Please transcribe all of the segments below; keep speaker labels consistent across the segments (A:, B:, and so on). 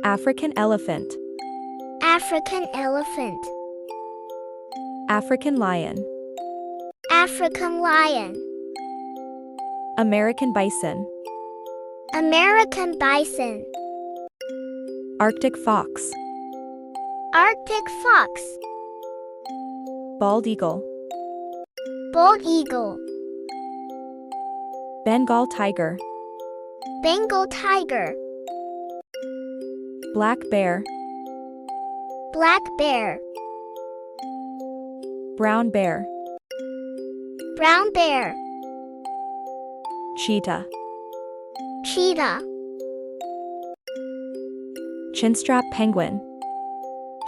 A: African elephant.
B: African elephant.
A: African lion.
B: African lion.
A: American bison.
B: American bison.
A: Arctic fox.
B: Arctic fox.
A: Bald eagle.
B: Bald eagle.
A: Bengal tiger.
B: Bengal tiger.
A: Black bear.
B: Black bear.
A: Brown bear.
B: Brown bear.
A: Cheetah.
B: Cheetah.
A: Chinstrap penguin.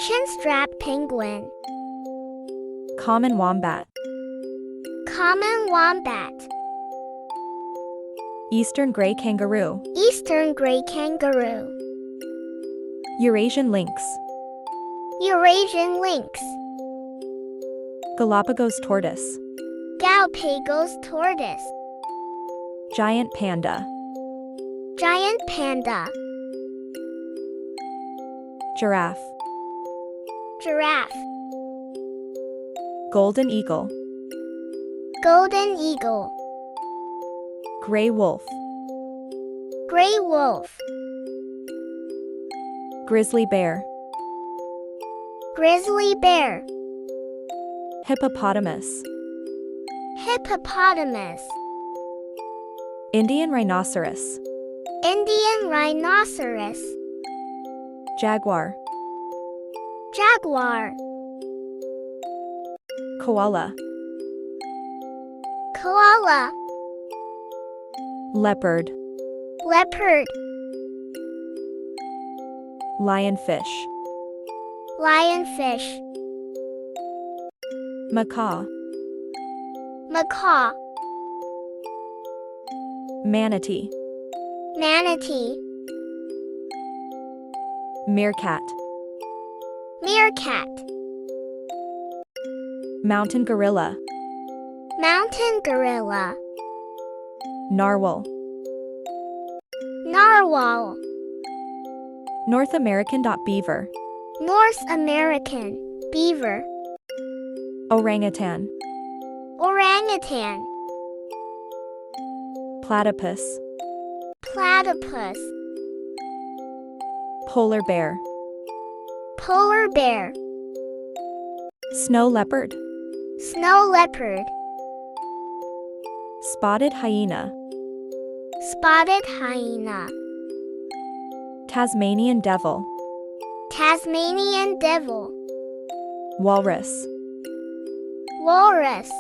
B: Chinstrap penguin.
A: Common wombat.
B: Common wombat.
A: Eastern gray kangaroo.
B: Eastern gray kangaroo.
A: Eurasian lynx.
B: Eurasian lynx.
A: Galapagos tortoise.
B: Galapagos tortoise.
A: Giant panda.
B: Giant panda.
A: Giraffe.
B: Giraffe.
A: Golden eagle.
B: Golden eagle.
A: Gray wolf.
B: Gray wolf.
A: Grizzly bear.
B: Grizzly bear.
A: Hippopotamus.
B: Hippopotamus.
A: Indian rhinoceros.
B: Indian rhinoceros.
A: Jaguar.
B: Jaguar.
A: Koala.
B: Koala.
A: Leopard.
B: Leopard.
A: Lionfish.
B: Lionfish.
A: Macaw.
B: Macaw.
A: Manatee.
B: Manatee.
A: Meerkat.
B: Meerkat.
A: Mountain gorilla.
B: Mountain gorilla.
A: Narwhal.
B: Narwhal.
A: North American beaver.
B: North American beaver.
A: Orangutan.
B: Orangutan.
A: Platypus.
B: Platypus.
A: Polar bear.
B: Polar bear.
A: Snow leopard.
B: Snow leopard.
A: Spotted hyena.
B: Spotted hyena.
A: Tasmanian devil.
B: Tasmanian devil.
A: Walrus.
B: Walrus.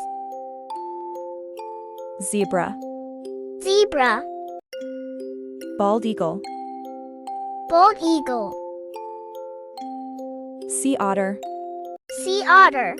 A: Zebra.
B: Zebra.
A: Bald eagle.
B: Bald eagle.
A: Sea otter.
B: Sea otter.